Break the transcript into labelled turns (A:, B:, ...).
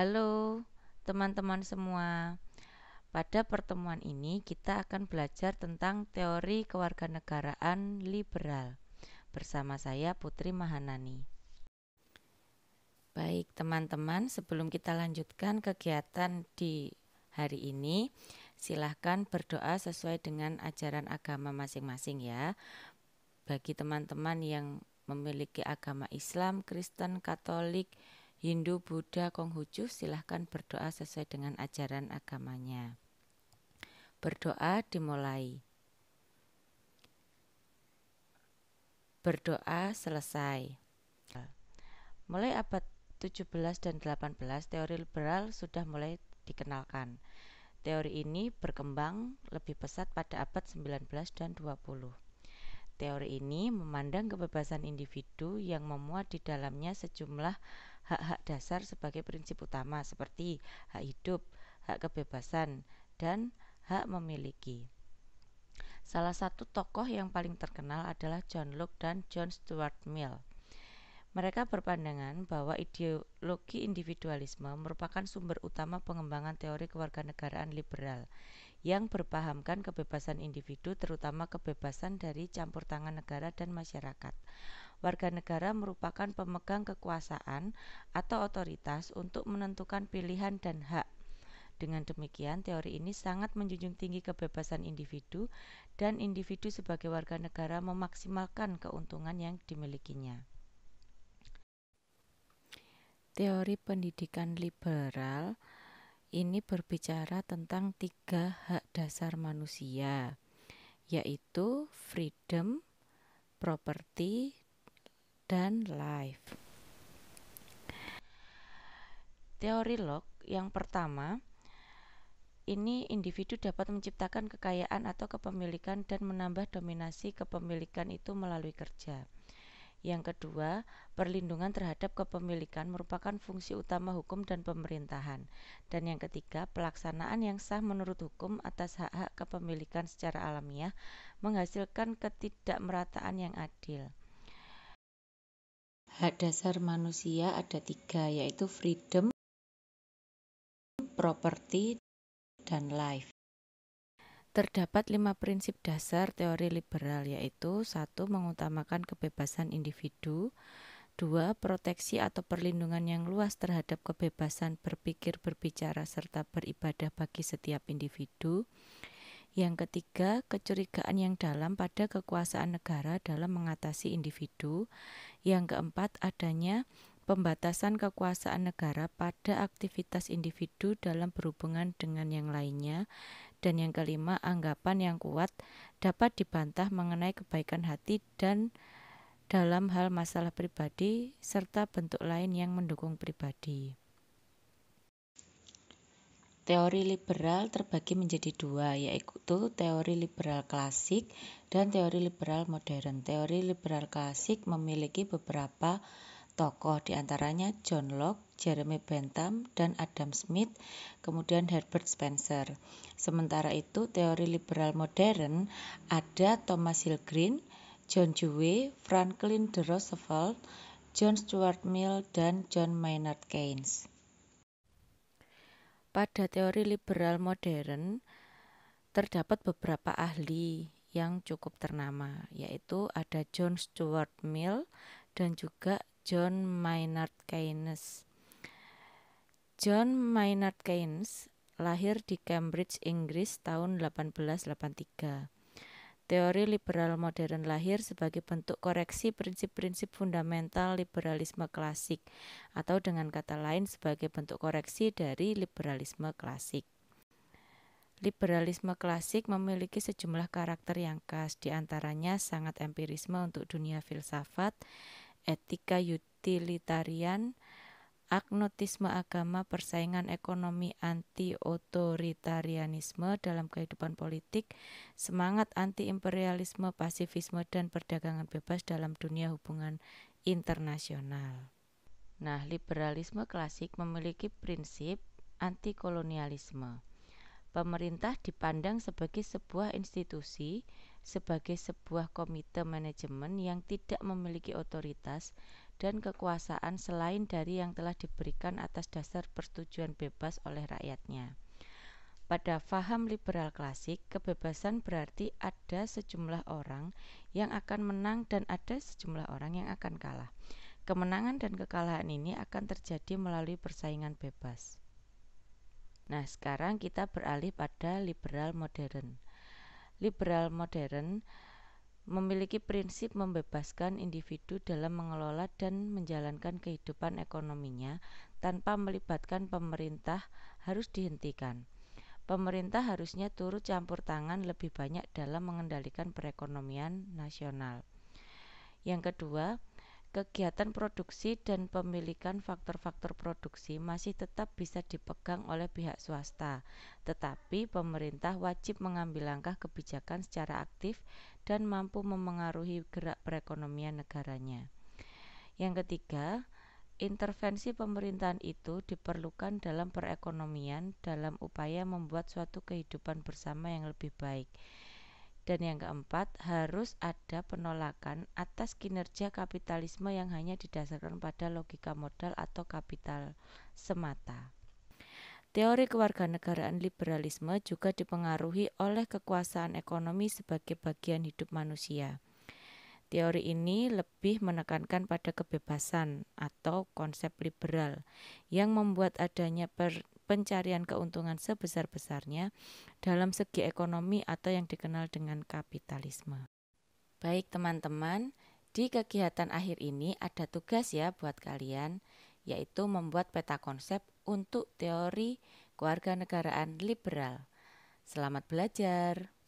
A: Halo teman-teman semua. Pada pertemuan ini kita akan belajar tentang teori kewarganegaraan liberal. Bersama saya Putri Mahanani. Baik teman-teman, sebelum kita lanjutkan kegiatan di hari ini, silahkan berdoa sesuai dengan ajaran agama masing-masing ya. Bagi teman-teman yang memiliki agama Islam, Kristen, Katolik, Hindu, Buddha, Konghucu, silahkan berdoa sesuai dengan ajaran agamanya. Berdoa dimulai. Berdoa selesai. Mulai abad 17 dan 18, teori liberal sudah mulai dikenalkan. Teori ini berkembang lebih pesat pada abad 19 dan 20. Teori ini memandang kebebasan individu yang memuat di dalamnya sejumlah hak-hak dasar sebagai prinsip utama seperti hak hidup, hak kebebasan, dan hak memiliki. Salah satu tokoh yang paling terkenal adalah John Locke dan John Stuart Mill. Mereka berpandangan bahwa ideologi individualisme merupakan sumber utama pengembangan teori kewarganegaraan liberal yang berpahamkan kebebasan individu, terutama kebebasan dari campur tangan negara dan masyarakat. Warga negara merupakan pemegang kekuasaan atau otoritas untuk menentukan pilihan dan hak. Dengan demikian, teori ini sangat menjunjung tinggi kebebasan individu dan individu sebagai warga negara memaksimalkan keuntungan yang dimilikinya. Teori pendidikan liberal ini berbicara tentang 3 hak dasar manusia, yaitu freedom, property, dan life. Teori Locke yang pertama, ini individu dapat menciptakan kekayaan atau kepemilikan dan menambah dominasi kepemilikan itu melalui kerja. Yang kedua, perlindungan terhadap kepemilikan merupakan fungsi utama hukum dan pemerintahan. Dan yang ketiga, pelaksanaan yang sah menurut hukum atas hak-hak kepemilikan secara alamiah menghasilkan ketidakmerataan yang adil. Hak dasar manusia ada 3, yaitu freedom, property, dan life. Terdapat 5 prinsip dasar teori liberal, yaitu 1. Mengutamakan kebebasan individu, 2. Proteksi atau perlindungan yang luas terhadap kebebasan berpikir, berbicara, serta beribadah bagi setiap individu. Yang ketiga, kecurigaan yang dalam pada kekuasaan negara dalam mengatasi individu. Yang keempat, adanya pembatasan kekuasaan negara pada aktivitas individu dalam berhubungan dengan yang lainnya. Dan yang kelima, anggapan yang kuat dapat dibantah mengenai kebaikan hati dan dalam hal masalah pribadi serta bentuk lain yang mendukung pribadi. Teori liberal terbagi menjadi 2, yaitu teori liberal klasik dan teori liberal modern. Teori liberal klasik memiliki beberapa tokoh, diantaranya John Locke, Jeremy Bentham, dan Adam Smith, kemudian Herbert Spencer. Sementara itu, teori liberal modern ada Thomas Hill Green, John Dewey, Franklin D. Roosevelt, John Stuart Mill, dan John Maynard Keynes. Pada teori liberal modern, terdapat beberapa ahli yang cukup ternama, yaitu ada John Stuart Mill dan juga John Maynard Keynes. John Maynard Keynes lahir di Cambridge, Inggris tahun 1883. Teori liberal modern lahir sebagai bentuk koreksi prinsip-prinsip fundamental liberalisme klasik, atau dengan kata lain sebagai bentuk koreksi dari liberalisme klasik. Liberalisme klasik memiliki sejumlah karakter yang khas, diantaranya sangat empirisme untuk dunia filsafat, etika utilitarian, agnotisme agama, persaingan ekonomi, anti-otoritarianisme dalam kehidupan politik, semangat anti-imperialisme, pasifisme, dan perdagangan bebas dalam dunia hubungan internasional. Nah, liberalisme klasik memiliki prinsip anti-kolonialisme. Pemerintah dipandang sebagai sebuah institusi, sebagai sebuah komite manajemen yang tidak memiliki otoritas dan kekuasaan selain dari yang telah diberikan atas dasar persetujuan bebas oleh rakyatnya. Pada faham liberal klasik, kebebasan berarti ada sejumlah orang yang akan menang dan ada sejumlah orang yang akan kalah. Kemenangan dan kekalahan ini akan terjadi melalui persaingan bebas. Nah, sekarang kita beralih pada liberal modern. Liberal modern memiliki prinsip membebaskan individu dalam mengelola dan menjalankan kehidupan ekonominya tanpa melibatkan pemerintah harus dihentikan. Pemerintah harusnya turut campur tangan lebih banyak dalam mengendalikan perekonomian nasional. Yang kedua, kegiatan produksi dan pemilikan faktor-faktor produksi masih tetap bisa dipegang oleh pihak swasta, tetapi pemerintah wajib mengambil langkah kebijakan secara aktif dan mampu memengaruhi gerak perekonomian negaranya. Yang ketiga, intervensi pemerintahan itu diperlukan dalam perekonomian dalam upaya membuat suatu kehidupan bersama yang lebih baik. Dan yang keempat, harus ada penolakan atas kinerja kapitalisme yang hanya didasarkan pada logika modal atau kapital semata. Teori kewarganegaraan liberalisme juga dipengaruhi oleh kekuasaan ekonomi sebagai bagian hidup manusia. Teori ini lebih menekankan pada kebebasan atau konsep liberal yang membuat adanya pencarian keuntungan sebesar-besarnya dalam segi ekonomi atau yang dikenal dengan kapitalisme. Baik teman-teman, di kegiatan akhir ini ada tugas ya buat kalian, yaitu membuat peta konsep untuk teori kewarganegaraan liberal. Selamat belajar.